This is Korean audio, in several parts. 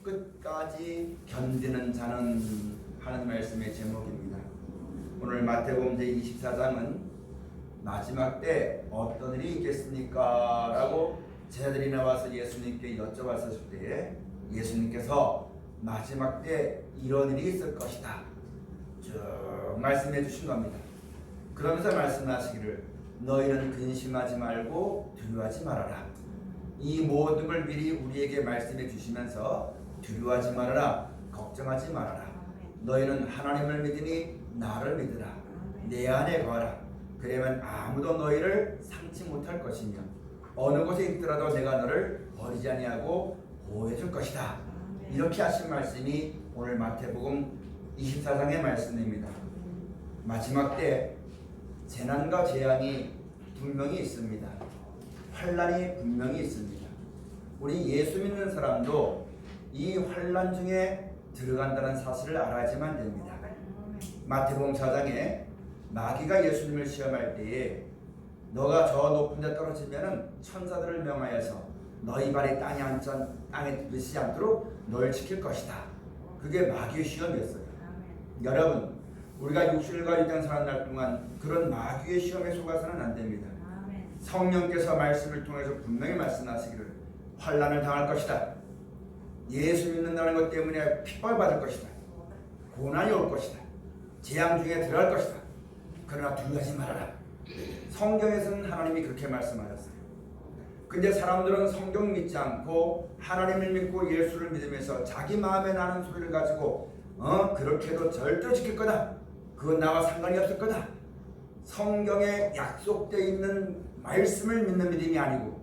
끝까지 견디는 자는 하는 말씀의 제목입니다. 오늘 마태복음 제24장은 마지막 때 어떤 일이 있겠습니까? 라고 제자들이 나와서 예수님께 여쭤봤을 때에 예수님께서 마지막 때 이런 일이 있을 것이다 쭉 말씀해 주신 겁니다. 그러면서 말씀하시기를 너희는 근심하지 말고 두려워하지 말아라. 이 모든 걸 미리 우리에게 말씀해 주시면서 두려워하지 말아라, 걱정하지 말아라. 너희는 하나님을 믿으니 나를 믿으라. 내 안에 거하라. 그러면 아무도 너희를 상치 못할 것이며 어느 곳에 있더라도 내가 너를 버리지 아니하고 보호해 줄 것이다. 이렇게 하신 말씀이 오늘 마태복음 24장의 말씀입니다. 마지막 때 재난과 재앙이 분명히 있습니다. 환란이 분명히 있습니다. 우리 예수 믿는 사람도 이 환란 중에 들어간다는 사실을 알아야지만 됩니다. 마태복음 4장에 마귀가 예수님을 시험할 때에 너가 저 높은 데 떨어지면은 천사들을 명하여서 너희 발이 땅에 부딪히지 않도록 너를 지킬 것이다. 그게 마귀의 시험이었어요. 여러분, 우리가 육신을 가지고 있던 사는 날 동안 그런 마귀의 시험에 속아서는 안 됩니다. 성령께서 말씀을 통해서 분명히 말씀하시기를 환난을 당할 것이다. 예수 믿는다는 것 때문에 핍박받을 것이다. 고난이 올 것이다. 재앙 중에 들어갈 것이다. 그러나 두려워하지 말아라. 성경에서는 하나님이 그렇게 말씀하셨어요. 근데 사람들은 성경 믿지 않고 하나님을 믿고 예수를 믿으면서 자기 마음에 나는 소리를 가지고 그렇게 해도 절대로 지킬 거다. 그건 나와 상관이 없을 거다. 성경에 약속되어 있는 말씀을 믿는 믿음이 아니고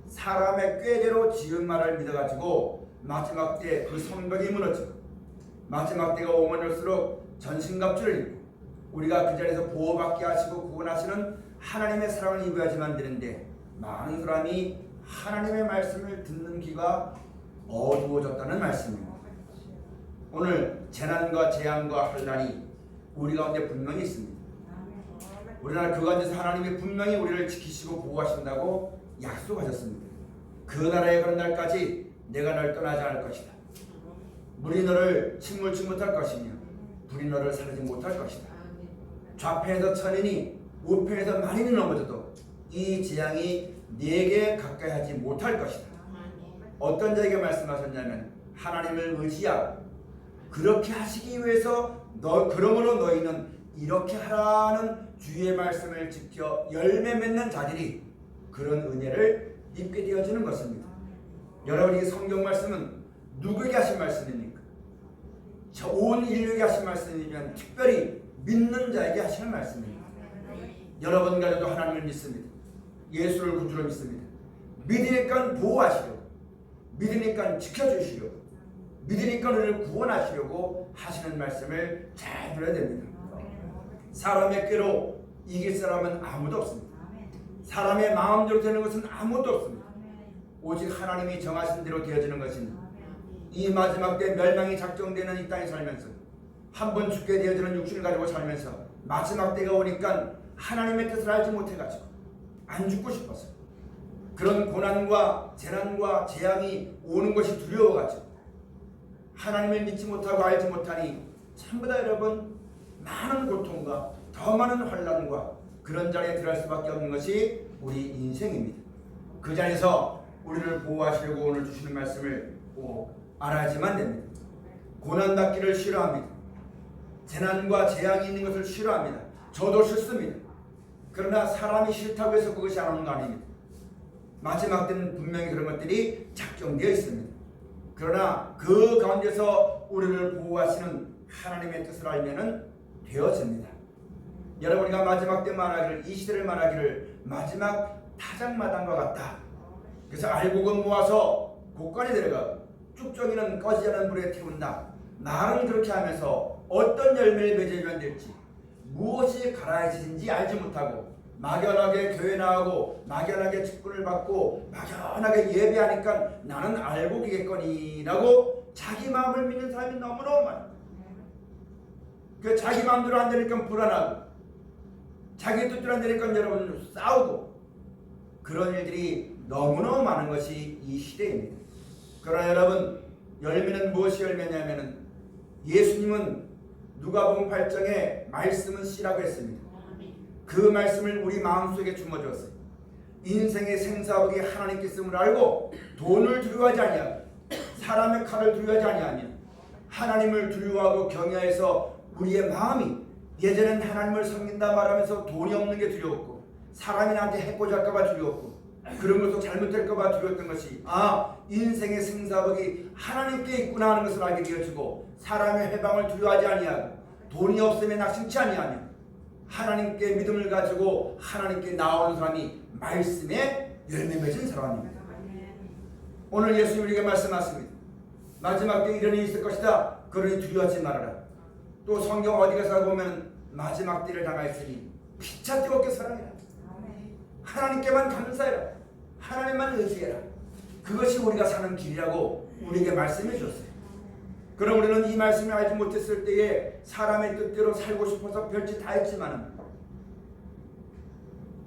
사람의 꾀대로 지은 말을 믿어가지고 마지막 때 그 성벽이 무너지고 마지막 때가 오면 올수록 전신갑주를 입고 우리가 그 자리에서 보호받게 하시고 구원하시는 하나님의 사랑을 입어야지만 되는데 많은 사람이 하나님의 말씀을 듣는 귀가 어두워졌다는 말씀입니다. 오늘 재난과 재앙과 환난이 우리 가운데 분명히 있습니다. 우리나라 그 가운데서 하나님이 분명히 우리를 지키시고 보호하신다고 약속하셨습니다. 그 나라에 가는 날까지 내가 널 떠나지 않을 것이다. 물이 너를 침몰치 못할 것이며 불이 너를 사르지 못할 것이다. 좌편에서 천인이 우편에서 만인이 넘어져도 이 재앙이 네게 가까이 하지 못할 것이다. 어떤 자에게 말씀하셨냐면 하나님을 의지하고 그렇게 하시기 위해서 그러므로 너희는 이렇게 하라는 주의 말씀을 지켜 열매 맺는 자들이 그런 은혜를 입게 되어지는 것입니다. 여러분, 이 성경 말씀은 누구에게 하신 말씀입니까? 온 인류에게 하신 말씀이면 특별히 믿는 자에게 하시는 말씀입니다. 여러분과도 하나님을 믿습니다. 예수를 구주로 믿습니다. 믿으니까 보호하시려고, 믿으니까 지켜주시려고, 믿으니까 우리를 구원하시려고 하시는 말씀을 잘 들어야 됩니다. 사람의 꾀로 이길 사람은 아무도 없습니다. 사람의 마음대로 되는 것은 아무도 없습니다. 오직 하나님이 정하신 대로 되어지는 것입니다. 이 마지막 때 멸망이 작정되는 이 땅에 살면서 한 번 죽게 되어지는 육신을 가지고 살면서 마지막 때가 오니까 하나님의 뜻을 알지 못해가지고 안 죽고 싶었어요. 그런 고난과 재난과 재앙이 오는 것이 두려워가지고 하나님을 믿지 못하고 알지 못하니 전부 다 여러분 많은 고통과 더 많은 환난과 그런 자리에 들어갈 수밖에 없는 것이 우리 인생입니다. 그 자리에서 우리를 보호하시려고 오늘 주시는 말씀을 꼭 알아야지만 됩니다. 고난받기를 싫어합니다. 재난과 재앙이 있는 것을 싫어합니다. 저도 싫습니다. 그러나 사람이 싫다고 해서 그것이 안 오는 거 아닙니다. 마지막 때는 분명히 그런 것들이 작정되어 있습니다. 그러나 그 가운데서 우리를 보호하시는 하나님의 뜻을 알면은 되어집니다. 여러분이가 마지막 때 말하기를 이 시대를 말하기를 마지막 타작마당과 같다. 그래서 알곡은 모아서 곳간에 데려가고 쭉정이는 꺼지지 않은 불에 태운다. 말은 그렇게 하면서 어떤 열매를 맺으면 될지 무엇이 갈아지는지 알지 못하고 막연하게 교회 나가고 막연하게 직분을 받고 막연하게 예배하니까 나는 알곡이겠거니라고 자기 마음을 믿는 사람이 너무너무 많아요. 그 자기 마음대로 안 되니까 불안하고 자기 뜻대로 안 되니까 여러분 싸우고 그런 일들이 너무너무 많은 것이 이 시대입니다. 그러나 열매는 무엇이 열매냐면은 예수님은 누가복음 8장에 말씀은 씨라고 했습니다. 그 말씀을 우리 마음속에 주어주었어요. 인생의 생사복이 하나님께 있음을 알고 돈을 두려워하지 아니하고 사람의 칼을 두려워하지 아니하며 하나님을 두려워하고 경외해서 우리의 마음이 예전엔 하나님을 섬긴다 말하면서 돈이 없는 게 두려웠고 사람이 나한테 해코지 할까봐 두려웠고 그런 것도 잘못될까봐 두려웠던 것이 인생의 생사복이 하나님께 있구나 하는 것을 알게 되어지고 사람의 해방을 두려워하지 아니하고 돈이 없으면 낙심치 아니하며 하나님께 믿음을 가지고 하나님께 나오는 사람이 말씀에 열매 맺은 사람입니다. 오늘 예수님 우리에게 말씀하십니다. 마지막 때 이런 일이 있을 것이다. 그러니 두려워하지 말아라. 또 성경 어디 가서 보면 마지막 때를 당하였으니 피차 뜨겁게 사랑해라. 하나님께만 감사해라. 하나님만 의지해라. 그것이 우리가 사는 길이라고 우리에게 말씀해 주셨어요. 그럼 우리는 이 말씀을 알지 못했을 때에 사람의 뜻대로 살고 싶어서 별짓 다 했지만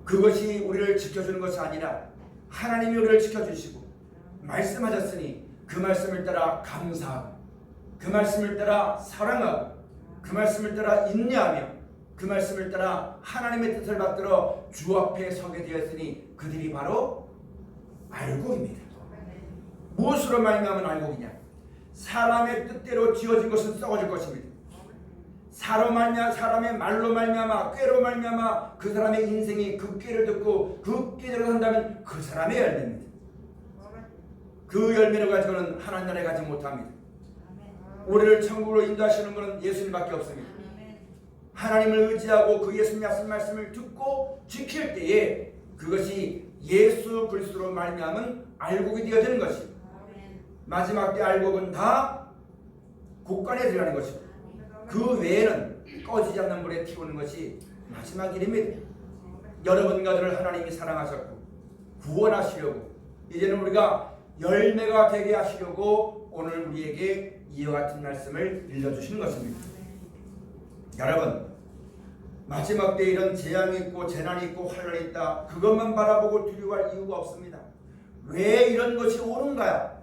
그것이 우리를 지켜주는 것이 아니라 하나님이 우리를 지켜주시고 말씀하셨으니 그 말씀을 따라 감사하고 그 말씀을 따라 사랑하고 그 말씀을 따라 인내하며 그 말씀을 따라 하나님의 뜻을 받들어 주 앞에 서게 되었으니 그들이 바로 알곡입니다. 무엇으로 말미암은 알곡이냐? 사람의 뜻대로 지어진 것은 썩어질 것입니다. 사람의 말로 말미암아 꾀로 말미암아 그 사람의 인생이 그 꾀를 듣고 그 꾀대로 산다면 그 사람의 열매입니다. 그 열매를 가지고는 하나님 나라에 가지 못합니다. 우리를 천국으로 인도하시는 것은 예수님밖에 없습니다. 하나님을 의지하고 그 예수님 하신 말씀을 듣고 지킬 때에 그것이 예수 그리스도로 말미암은 알곡이 되어지는 것입니다. 마지막 때 알곡은 다 곳간에 들어가는 것입니다. 그 외에는 꺼지지 않는 불에 태우는 것이 마지막 일입니다. 여러분과들을 하나님이 사랑하셨고 구원하시려고 이제는 우리가 열매가 되게 하시려고 오늘 우리에게 이와 같은 말씀을 일러주시는 것입니다. 여러분, 마지막 때 이런 재앙이 있고 재난이 있고 환란이 있다. 그것만 바라보고 두려워할 이유가 없습니다. 왜 이런 것이 오는가?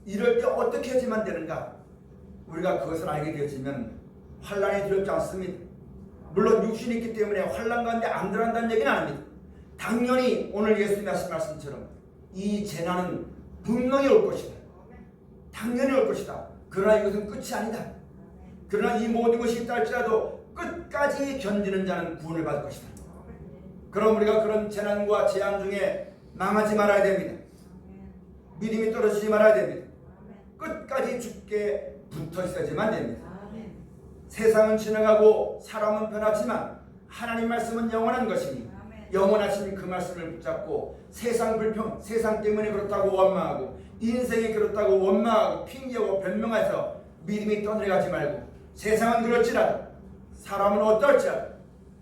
이럴 때 어떻게 해야지만 되는가? 우리가 그것을 알게 되어지면 환란이 두렵지 않습니다. 물론 육신이 있기 때문에 환란 가운데 안 들어간다는 얘기는 아닙니다. 당연히 오늘 예수님이 하신 말씀처럼 이 재난은 분명히 올 것이다. 당연히 올 것이다. 그러나 이것은 끝이 아니다. 그러나 이 모든 것이 있다 할지라도 끝까지 견디는 자는 구원을 받을 것이다. 그럼 우리가 그런 재난과 재앙 중에 망하지 말아야 됩니다. 믿음이 떨어지지 말아야 됩니다. 끝까지 주께 붙어 있어야지만 됩니다. 세상은 지나가고 사람은 변하지만 하나님 말씀은 영원한 것이니 영원하신 그 말씀을 붙잡고 세상 불평, 세상 때문에 그렇다고 원망하고 인생이 그렇다고 원망하고 핑계하고 변명해서 믿음이 떠내려가지 말고 세상은 그렇지라도 사람은 어떨지라도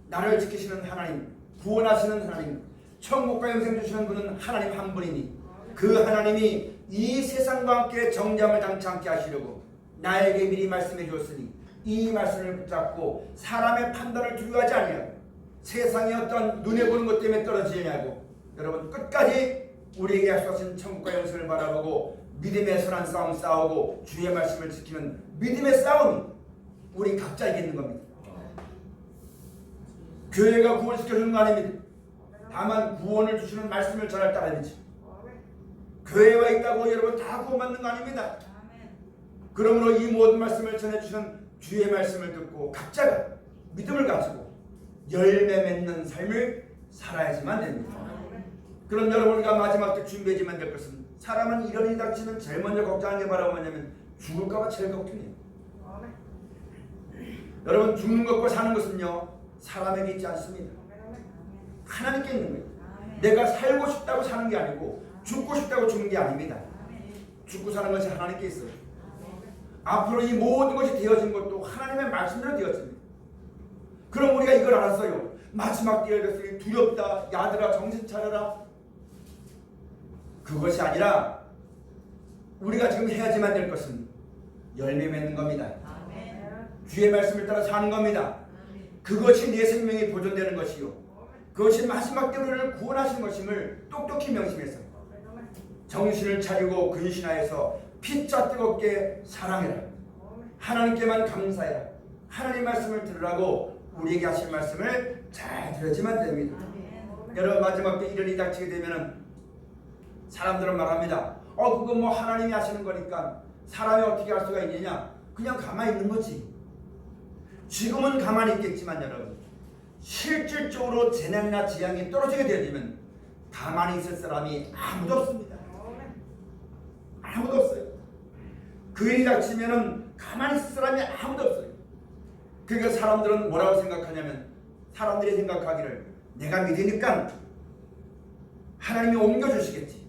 나를 지키시는 하나님, 구원하시는 하나님, 천국과 영생 주시는 분은 하나님 한 분이니 그 하나님이 이 세상과 함께 정잠을 당치 않게 하시려고 나에게 미리 말씀해 주었으니 이 말씀을 붙잡고 사람의 판단을 두려워하지 아니하고 세상의 어떤 눈에 보는 것 때문에 떨어지냐고 여러분 끝까지 우리에게 약속하신 천국과 영생을 바라보고 믿음의 선한 싸움 싸우고 주의 말씀을 지키는 믿음의 싸움이 우리 각자에게 있는 겁니다. 교회가 구원시켜주는 거 아닙니다. 다만 구원을 주시는 말씀을 전할 따름이지 교회와 있다고 여러분 다 구원받는 거 아닙니다. 그러므로 이 모든 말씀을 전해주시는 주의 말씀을 듣고 각자가 믿음을 가지고 열매 맺는 삶을 살아야지만 됩니다. 그럼 여러분과 마지막 때 준비해야지만 될 것은 사람은 이런 일이 닥치면 제일 먼저 걱정하는 게 바로 뭐냐면 죽을까봐 제일 걱정해요. 여러분 죽는 것과 사는 것은요 사람에게 있지 않습니다. 하나님께 있는 거예요. 내가 살고 싶다고 사는 게 아니고 죽고 싶다고 죽는 게 아닙니다. 죽고 사는 것이 하나님께 있어요. 앞으로 이 모든 것이 되어진 것도 하나님의 말씀대로 되었습니다. 그럼 우리가 이걸 알았어요. 마지막 때에 됐으니 두렵다. 야들아 정신 차려라. 그것이 아니라 우리가 지금 해야지만 될 것은 열매 맺는 겁니다. 주의 말씀을 따라 사는 겁니다. 그것이 내 생명이 보존되는 것이요 그것이 마지막 때 우리를 구원하신 것임을 똑똑히 명심해서 정신을 차리고 근신하여서 피자 뜨겁게 사랑해라. 하나님께만 감사해라. 하나님 말씀을 들으라고 우리에게 하신 말씀을 잘 들었지만 됩니다. 여러분 마지막 때 이런 일이 닥치게 되면은 사람들은 말합니다. 그거 뭐 하나님이 하시는 거니까 사람이 어떻게 할 수가 있느냐? 그냥 가만히 있는 거지. 지금은 가만히 있겠지만 여러분 실질적으로 재난이나 재앙이 떨어지게 되면 가만히 있을 사람이 아무도 없습니다. 아무도 없어요. 그 일이 닥치면은 가만히 있을 사람이 아무도 없어요. 그러니까 사람들은 뭐라고 생각하냐면 사람들이 생각하기를 내가 믿으니까 하나님이 옮겨주시겠지.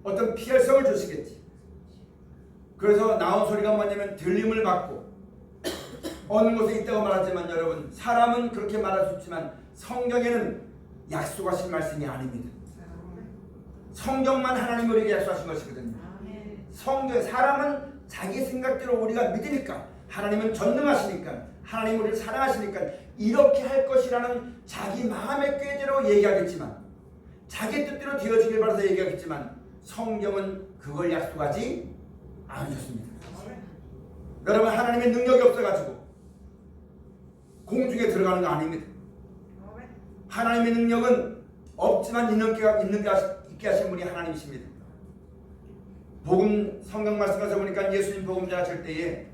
어떤 피할성을 주시겠지. 그래서 나온 소리가 뭐냐면 들림을 받고 어느 곳에 있다고 말하지만 여러분 사람은 그렇게 말할 수 있지만 성경에는 약속하신 말씀이 아닙니다. 성경만 하나님이 우리에게 약속하신 것이거든요. 성경 사람은 자기 생각대로 우리가 믿으니까 하나님은 전능하시니까 하나님 우리를 사랑하시니까 이렇게 할 것이라는 자기 마음의 꾀대로 얘기하겠지만 자기 뜻대로 되어지길 바라서 얘기하겠지만 성경은 그걸 약속하지 않으셨습니다. 여러분 하나님의 능력이 없어가지고 공중에 들어가는 거 아닙니다. 하나님의 능력은 없지만 있게 하신 분이 하나님이십니다. 복음 성경 말씀에서 보니까 예수님 복음 전하실 때에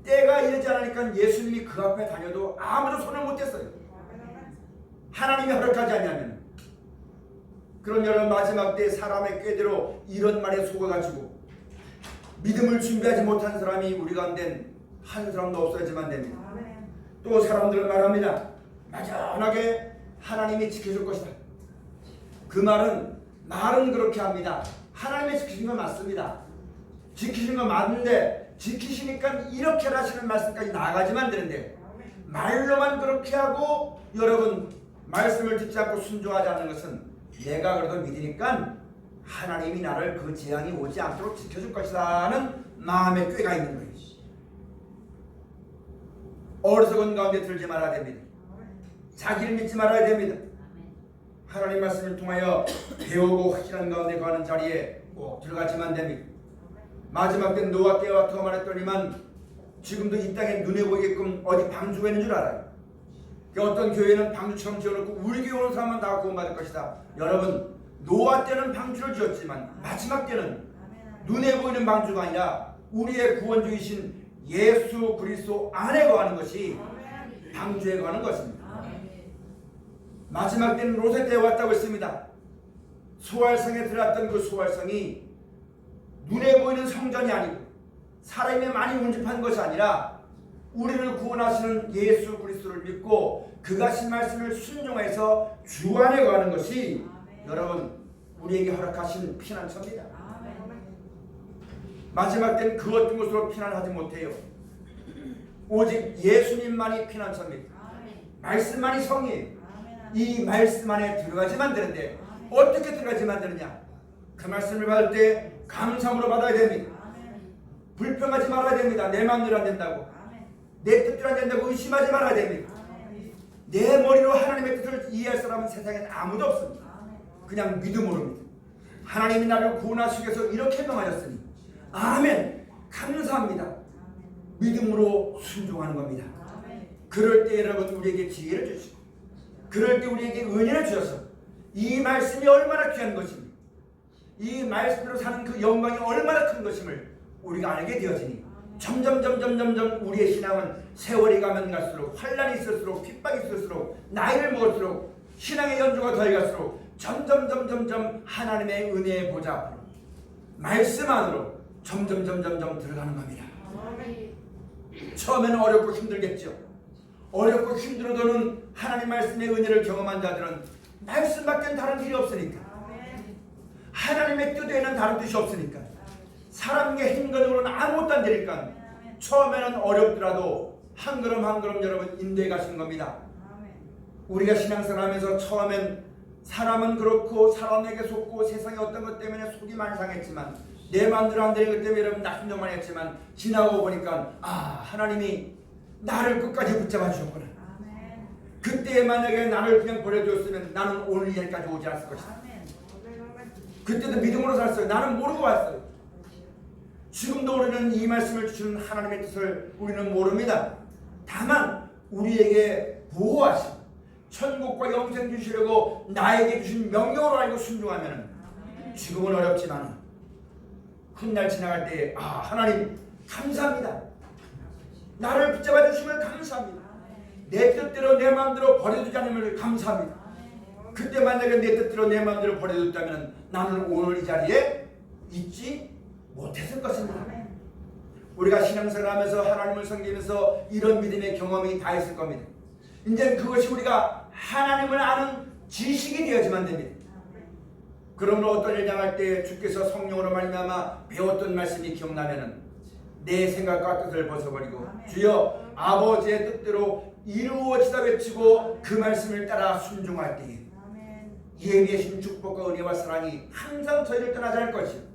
때가 이르지 않으니까 예수님이 그 앞에 다녀도 아무도 손을 못 댔어요. 하나님이 허락하지 않냐면. 그럼 여러분 마지막 때 사람의 꾀대로 이런 말에 속아가지고 믿음을 준비하지 못한 사람이 우리 가운데 한 사람도 없어야지만 됩니다. 또 사람들은 말합니다. 막연하게 하나님이 지켜줄 것이다. 그 말은 그렇게 합니다. 하나님이 지키신 건 맞습니다. 지키신 건 맞는데 지키시니까 이렇게 하시는 말씀까지 나아가지만 되는데 말로만 그렇게 하고 여러분 말씀을 듣지 않고 순종하지 않는 것은 내가 그래도 믿으니까 하나님이 나를 그 재앙이 오지 않도록 지켜줄 것이다 하는 마음의 꾀가 있는 거예요. 어리석은 가운데 들지 말아야 됩니다. 자기를 믿지 말아야 됩니다. 하나님 말씀을 통하여 배우고 확실한 가운데 가는 자리에 꼭 들어가지만 됩니다. 마지막 때 노아 때와 더 말했더니만 지금도 이 땅에 눈에 보이게끔 어디 방주가 있는 줄 알아요. 어떤 교회는 방주처럼 지어놓고 우리 교회 오는 사람만 다 구원받을 것이다. 여러분 노아 때는 방주를 지었지만 마지막 때는 눈에 보이는 방주가 아니라 우리의 구원주이신 예수 그리스도 안에 거하는 것이 방주에 거하는 것입니다. 마지막 때는 롯의 때에 왔다고 했습니다. 소활성에 들어갔던 그 소활성이 눈에 보이는 성전이 아니고 사람이 많이 운집한 것이 아니라 우리를 구원하시는 예수 그리스도를 믿고 그가 하신 말씀을 순종해서 주 안에 거하는 것이 여러분 우리에게 허락하신 피난처입니다. 마지막 때는 그 어떤 곳으로 피난하지 못해요. 오직 예수님만이 피난처입니다. 말씀만이 성이에요. 이 말씀 안에 들어가지만 되는데 어떻게 들어가지만 되느냐? 그 말씀을 받을 때 감사함으로 받아야 됩니다. 불평하지 말아야 됩니다. 내 마음대로 안 된다고 내 뜻대로 안 된다고 의심하지 말아야 됩니다. 내 머리로 하나님의 뜻을 이해할 사람은 세상엔 아무도 없습니다. 그냥 믿음으로입니다. 하나님이 나를 구원하시기 위해서 이렇게 명하셨으니 아멘 감사합니다. 믿음으로 순종하는 겁니다. 그럴 때 여러분 우리에게 지혜를 주시고 그럴 때 우리에게 은혜를 주셔서 이 말씀이 얼마나 귀한 것입니다. 이 말씀으로 사는 그 영광이 얼마나 큰 것임을 우리가 알게 되어지니 점점 우리의 신앙은 세월이 가면 갈수록 환란이 있을수록 핍박이 있을수록 나이를 먹을수록 신앙의 연주가 더해갈수록 점점 하나님의 은혜의 보좌 앞으로 말씀 안으로 점점 들어가는 겁니다. 처음에는 어렵고 힘들겠죠. 어렵고 힘들어도는 하나님 말씀의 은혜를 경험한 자들은 말씀밖에 다른 길이 없으니까 하나님의 뜻에는 다른 뜻이 없으니까 사람의 행동으로는 아무것도 안 되니까 처음에는 어렵더라도 한 걸음 여러분 인도해 가시는 겁니다. 우리가 신앙생활 하면서 처음엔 사람은 그렇고 사람에게 속고 세상의 어떤 것 때문에 속이 많이 상했지만 내 마음대로 안 되는 것 때문에 여러분 낙심도 많이 했지만 지나고 보니까 하나님이 나를 끝까지 붙잡아 주셨구나. 그때 만약에 나를 그냥 버려두었으면 나는 오늘 여기까지 오지 않았을 것이다. 그때도 믿음으로 살았어요. 나는 모르고 왔어요. 지금도 우리는 이 말씀을 주시는 하나님의 뜻을 우리는 모릅니다. 다만 우리에게 보호하시고 천국과 영생 주시려고 나에게 주신 명령으로 알고 순종하면 지금은 어렵지만 훗날 지나갈 때 하나님 감사합니다. 나를 붙잡아 주시면 감사합니다. 내 뜻대로 내 마음대로 버려두지 않음을 감사합니다. 그때 만약에 내 뜻대로 내 마음대로 버려뒀다면 나는 오늘 이 자리에 있지 못했을 것입니다. 우리가 신앙생활하면서 하나님을 섬기면서 이런 믿음의 경험이 다 있을 겁니다. 이제 그것이 우리가 하나님을 아는 지식이 되어야지만 됩니다. 그러므로 어떤 일 당할 때 주께서 성령으로 말미암아 배웠던 말씀이 기억나면은 내 생각과 뜻을 벗어버리고 주여 아버지의 뜻대로 이루어지다 외치고 그 말씀을 따라 순종할 때에 예비하신 축복과 은혜와 사랑이 항상 저희를 떠나지 않을 것이요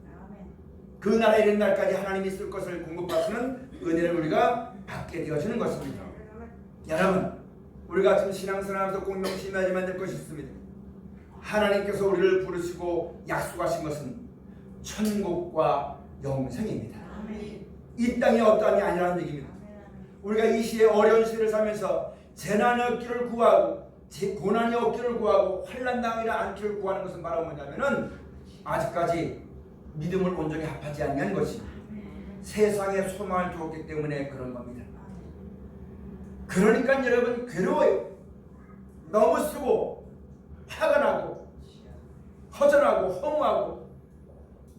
그 나라에 이른 날까지 하나님이 쓸 것을 공급하시는 은혜를 우리가 받게 되어지는 것입니다. 여러분, 우리가 지금 신앙생활하면서 꼭 명심해야지만 될 것이 있습니다. 하나님께서 우리를 부르시고 약속하신 것은 천국과 영생입니다. 이 땅이 어떠함이 아니라는 얘기입니다. 우리가 이 시에 어려운 시대를 살면서 재난이 없기를 구하고 고난이 없기를 구하고 환난당하지 않기를 구하는 것은 바로 뭐냐면은 아직까지 믿음을 온전히 합하지 않는 것이 세상에 소망을 두었기 때문에 그런 겁니다. 그러니까 여러분 괴로워요. 너무 쓰고 화가 나고 허전하고 허무하고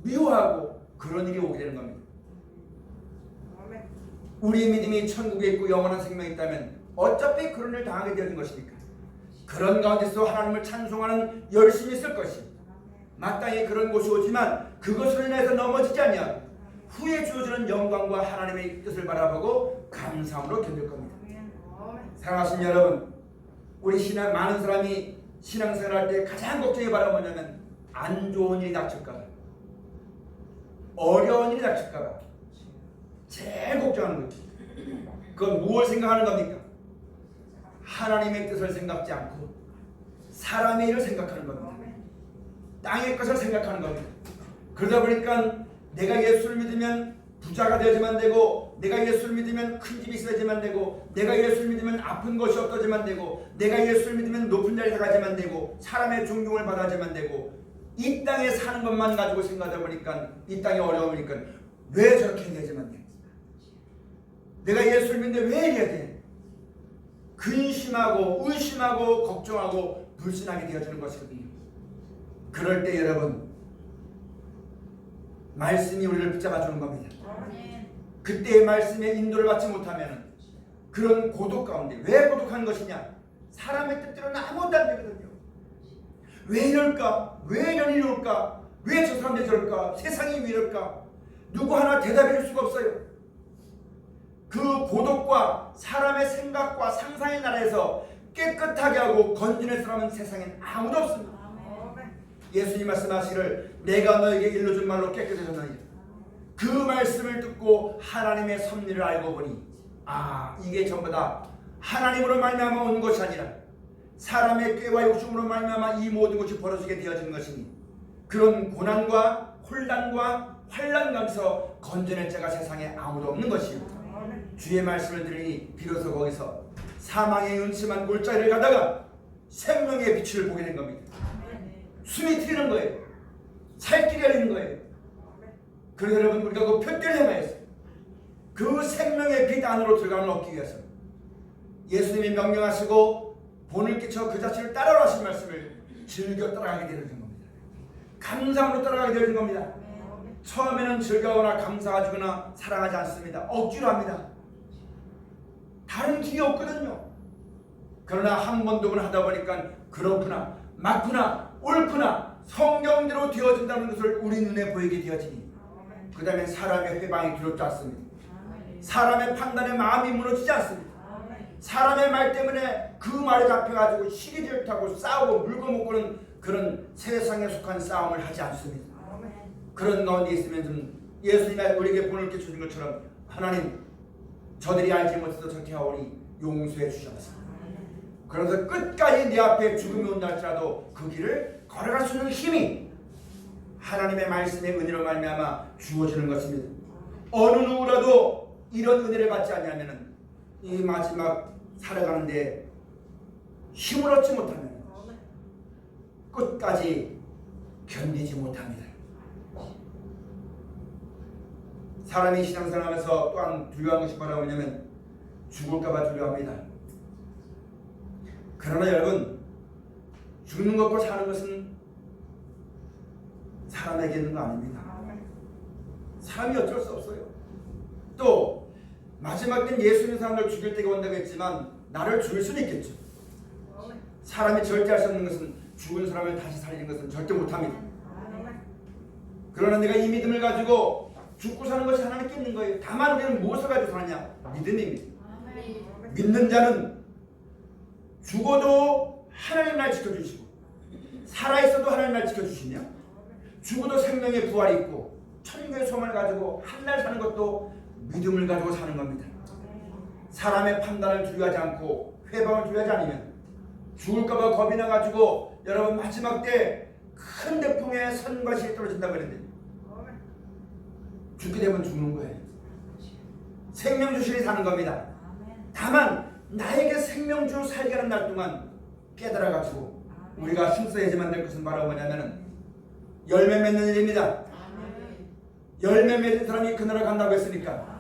미워하고 그런 일이 오게 되는 겁니다. 우리의 믿음이 천국에 있고 영원한 생명이 있다면 어차피 그런 일을 당하게 되는 것이니까 그런 가운데서 하나님을 찬송하는 열심이 있을 것이 마땅히 그런 곳이 오지만 그것으로 인해서 넘어지지 않냐 후에 주어지는 영광과 하나님의 뜻을 바라보고 감사함으로 견딜 겁니다. 사랑하신 여러분, 우리 많은 사람이 신앙생활 할 때 가장 걱정이 바로 뭐냐면 안 좋은 일이 닥칠까봐, 어려운 일이 닥칠까봐 제일 걱정하는 거죠. 그건 무엇을 생각하는 겁니까? 하나님의 뜻을 생각지 않고 사람의 일을 생각하는 겁니다. 땅의 것을 생각하는 겁니다. 그러다 보니까 내가 예수를 믿으면 부자가 되어야지만 되고, 내가 예수를 믿으면 큰 집이 있어야지만 되고, 내가 예수를 믿으면 아픈 것이 없어지만 되고, 내가 예수를 믿으면 높은 자리에 가야지만 되고, 사람의 존경을 받아야지만 되고, 이 땅에 사는 것만 가지고 생각하다 보니까 이 땅이 어려우니까 왜 저렇게 해야지만 돼? 내가 예수를 믿는데 왜 이래야 돼? 근심하고 의심하고 걱정하고 불신하게 되어지는 것이거든요. 그럴 때 여러분, 말씀이 우리를 붙잡아 주는 겁니다. 그때의 말씀에 인도를 받지 못하면 그런 고독 가운데, 왜 고독한 것이냐? 사람의 뜻대로는 아무것도 안 되거든요. 왜 이럴까? 왜 이런 일이 올까? 왜 저 사람들이 저럴까? 세상이 왜 이럴까? 누구 하나 대답해 줄 수가 없어요. 그 고독과 사람의 생각과 상상의 나라에서 깨끗하게 하고 건진할 사람은 세상엔 아무도 없습니다. 예수님 말씀하시기를 내가 너에게 일러준 말로 깨끗해졌느니라. 그 말씀을 듣고 하나님의 섭리를 알고 보니 이게 전부 다 하나님으로 말미암아 온 것이 아니라 사람의 꾀와 욕심으로 말미암아 이 모든 것이 벌어지게 되어지는 것이니 그런 고난과 혼란과 환난 가운데서 건져낼 자가 세상에 아무도 없는 것이요 주의 말씀을 들으니 비로소 거기서 사망의 음침한 골짜기를 가다가 생명의 빛을 보게 된 겁니다. 숨이 트이는 거예요. 살길이 열리는 거예요. 그래서 여러분, 우리가 그 표대를 행하였어요. 그 생명의 빛 안으로 들어감을 얻기 위해서 예수님이 명령하시고 본을 끼쳐 그 자체를 따라라 하신 말씀을 즐겨 따라가게 되는 겁니다. 감사함으로 따라가게 되는 겁니다. 처음에는 즐거워나 감사하거나 사랑하지 않습니다. 억지로 합니다. 다른 길이 없거든요. 그러나 한 번 두 번 하다 보니까 그렇구나, 맞구나, 옳구나, 성경대로 되어진다는 것을 우리 눈에 보이게 되어지니 그 다음에 사람의 회방이 두렵지 않습니다. 사람의 판단에 마음이 무너지지 않습니다. 사람의 말 때문에 그 말에 잡혀가지고 시기질 타고 싸우고 물고 먹고는 그런 세상에 속한 싸움을 하지 않습니다. 그런 가운데 있으면 좀 예수님이 우리에게 본을 이렇게 주신 것처럼 하나님, 저들이 알지 못해서 저렇게 하오니 용서해 주셔서 그래서 끝까지 내 앞에 죽음이 온다 할지라도 그 길을 걸어갈 수 있는 힘이 하나님의 말씀의 은혜로 말미암아 주어지는 것입니다. 어느 누구라도 이런 은혜를 받지 않냐면은 이 마지막 살아가는데 힘을 얻지 못하면 끝까지 견디지 못합니다. 사람이 신앙생활하면서 또한 두려워하는 것이 뭐냐면 죽을까봐 두려워합니다. 그러나 여러분, 죽는 것과 사는 것은 사람에게 있는 거 아닙니다. 사람이 어쩔 수 없어요. 또 마지막 땐 예수 믿는 사람을 죽일 때가 온다고 했지만 나를 죽일 수는 있겠죠. 사람이 절대 할 수 없는 것은 죽은 사람을 다시 살리는 것은 절대 못합니다. 그러나 내가 이 믿음을 가지고 죽고 사는 것이 하나님께 있는 거예요. 다만 우리는 무엇을 가지고 사느냐? 믿음입니다. 믿는 자는 죽어도 하나님 날 지켜주시고 살아있어도 하나님 날 지켜주시며 죽어도 생명의 부활이 있고 천국의 소망을 가지고 한 날 사는 것도 믿음을 가지고 사는 겁니다. 사람의 판단을 두려워하지 않고 회방을 두려워하지 않으면 죽을까봐 겁이 나가지고 여러분 마지막 때 큰 대풍에 선과 시에 떨어진다고 그랬는데 죽게 되면 죽는 거예요. 생명 주시니 사는 겁니다. 다만 나에게 생명 주 살게 하는 날 동안 깨달아가지고 우리가 힘써야지만 될 것은 바로 뭐냐면은 열매 맺는 일입니다. 열매 맺은 사람이 그나라 간다고 했으니까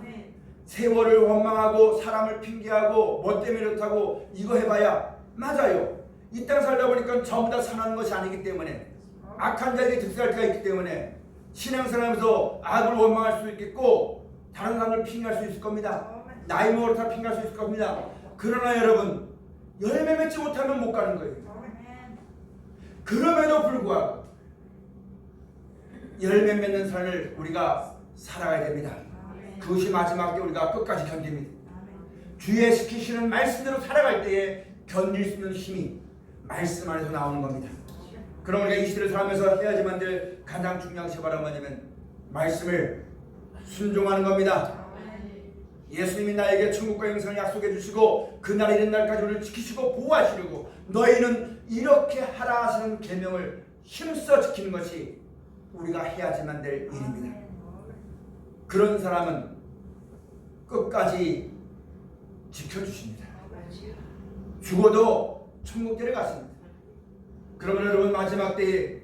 세월을 원망하고 사람을 핑계하고 뭐 때문에 이렇다고 이거 해봐야 맞아요. 이 땅 살다 보니까 전부 다 선한 것이 아니기 때문에 악한 자에게 득세할 때가 있기 때문에 신앙생활하면서 악을 원망할 수 있겠고 다른 사람을 핑계할 수 있을 겁니다. 나이 먹어서 핑계할 수 있을 겁니다. 그러나 여러분 열매 맺지 못하면 못 가는 거예요. 그럼에도 불구하고 열매 맺는 삶을 우리가 살아가야 됩니다. 그것이 마지막 때 우리가 끝까지 견딥니다. 주의 시키시는 말씀대로 살아갈 때에 견딜 수 있는 힘이 말씀 안에서 나오는 겁니다. 그럼 우리가 이 시대를 살면서 해야지만 될 가장 중요한 것이 바로 뭐냐면 말씀을 순종하는 겁니다. 예수님이 나에게 천국과 영생을 약속해 주시고 그날 이른 날까지 우리를 지키시고 보호하시려고 너희는 이렇게 하라 하시는 계명을 힘써 지키는 것이 우리가 해야지만 될 일입니다. 그런 사람은 끝까지 지켜주십니다. 죽어도 천국길에 갔습니다. 그러면 여러분 마지막 때에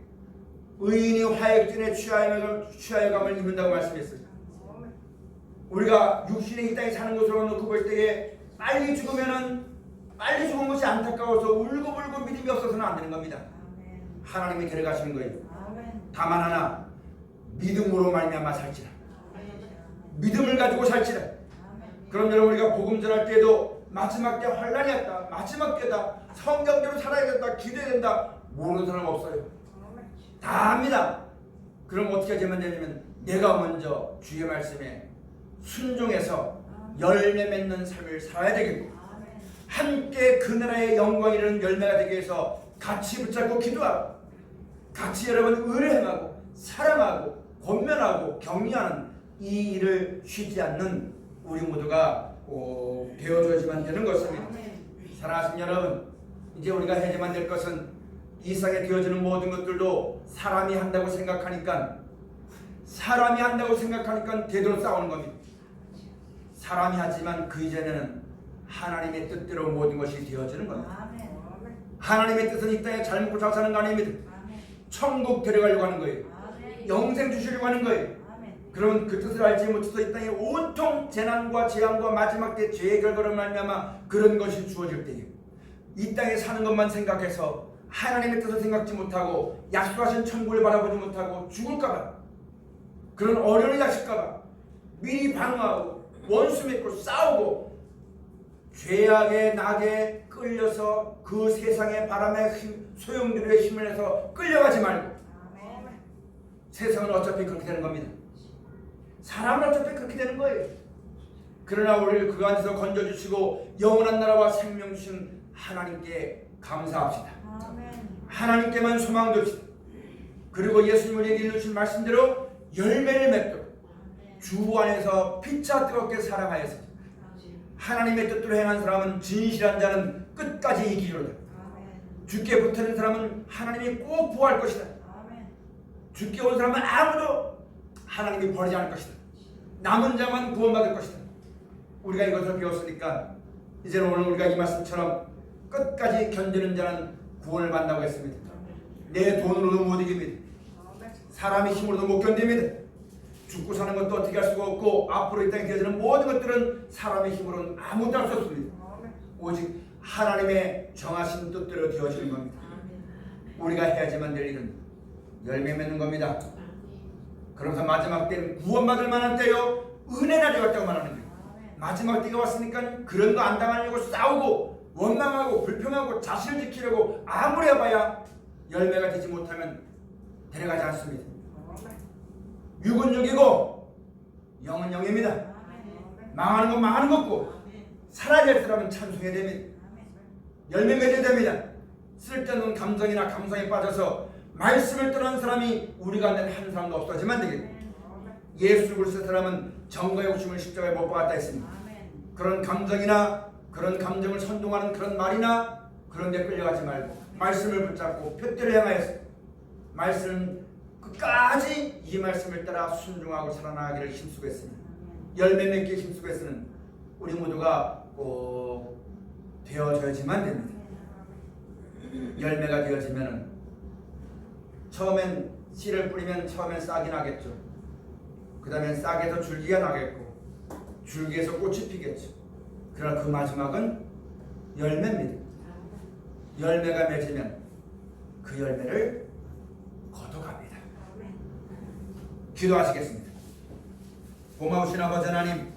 의인이 화역전에 취하여감을 입는다고 말씀했어요. 우리가 육신의 이 땅에 사는 것으로 놓고 볼 때에 빨리 죽으면은 빨리 죽은 것이 안타까워서 울고불고 믿음이 없어서는 안 되는 겁니다. 하나님이 데려가시는 거예요. 다만 하나 믿음으로 말미암아 살지라. 믿음을 가지고 살지라. 그럼 여러분 우리가 복음 전할 때에도 마지막 때 환난이 왔다. 마지막 때다. 성경대로 살아야 된다. 기도해야 된다. 모르는 사람 없어요. 다 압니다. 그럼 어떻게 하면 되냐면 내가 먼저 주의 말씀에 순종해서 열매 맺는 삶을 살아야 되겠고 함께 그 나라의 영광이 이르는 열매가 되기 위해서 같이 붙잡고 기도하고 같이 여러분 의뢰하고 사랑하고 권면하고 격려하는 이 일을 쉬지 않는 우리 모두가 되어줘야지만 되는 것입니다. 사랑하신 여러분, 이제 우리가 해야지만 될 것은 이 세상에 되어지는 모든 것들도 사람이 한다고 생각하니까 되도록 싸우는 겁니다. 사람이 하지만 그 이전에는 하나님의 뜻대로 모든 것이 되어지는 겁니다. 하나님의 뜻은 이 땅에 잘 먹고 잘 사는 거 아닙니다. 천국 데려가려고 하는 거예요. 영생 주시려고 하는 거예요. 그러면 그 뜻을 알지 못해서 이 땅에 온통 재난과 재앙과 마지막 때 죄의 결과로 말미암아 그런 것이 주어질 때에 이 땅에 사는 것만 생각해서 하나님의 뜻을 생각지 못하고 약속하신 천국을 바라보지 못하고 죽을까봐 그런 어려움을닥칠까봐 미리 방어하고 원수 맺고 싸우고 죄악의 낙에 끌려서 그 세상의 바람에 소용돌이의 힘을 내서 끌려가지 말고 세상은 어차피 그렇게 되는 겁니다. 사람은 어차피 그렇게 되는 거예요. 그러나 우리를 그 안에서 건져주시고 영원한 나라와 생명 주신 하나님께 감사합시다. 하나님께만 소망 둡시다. 그리고 예수님 우리에게 일러주신 말씀대로 열매를 맺도록 주 안에서 피차 뜨겁게 사랑하여서 하나님의 뜻대로 행한 사람은 진실한 자는 끝까지 이기리로다. 주께 붙어있는 사람은 하나님이 꼭 보호할 것이다. 주께 온 사람은 아무도 하나님이 버리지 않을 것이다. 남은 자만 구원받을 것이다. 우리가 이것을 배웠으니까 이제는 오늘 우리가 이 말씀처럼 끝까지 견디는 자는 구원을 받는다고 했습니다. 내 돈으로도 못 이깁니다. 사람의 힘으로도 못 견딥니다. 죽고 사는 것도 어떻게 할 수가 없고 앞으로 이 땅에 되어지는 모든 것들은 사람의 힘으로는 아무것도 할 수 없습니다. 오직 하나님의 정하신 뜻대로 되어지는 겁니다. 우리가 해야지만 될 일은 열매 맺는 겁니다. 그러면서 마지막 때는 구원받을 만한 때요 은혜 날이 왔다고 말하는 거예요. 마지막 때가 왔으니까 그런 거 안 당하려고 싸우고 원망하고 불평하고 자신을 지키려고 아무리 해봐야 열매가 되지 못하면 데려가지 않습니다. 육은 육이고 영은 영입니다. 망하는 건 망하는 거고 살아야 될 사람은 찬송해야 됩니다. 열매 맺어야 됩니다. 쓸데없는 감정이나 감성에 빠져서 말씀을 떠난 사람이 우리 가운데 한 사람도 없어지면 되겠다. 예수 그리스도의 사람은 정과 욕심을 십자가에 못 박았다 했습니다. 그런 감정이나 그런 감정을 선동하는 그런 말이나 그런 데 끌려가지 말고 말씀을 붙잡고 표대를 향하여서 말씀 끝까지 이 말씀을 따라 순종하고 살아나가기를 힘쓰고 있습니다. 열매 맺기에 힘쓰고 있으는 우리 모두가 꼭 되어져야지만 됩니다. 열매가 되어지면 처음엔 씨를 뿌리면 처음엔 싹이 나겠죠. 그 다음엔 싹에서 줄기가 나겠고 줄기에서 꽃이 피겠죠. 그러나 그 마지막은 열매입니다. 열매가 맺으면 그 열매를 거둬갑니다. 기도하시겠습니다. 고마우신 아버지 하나님,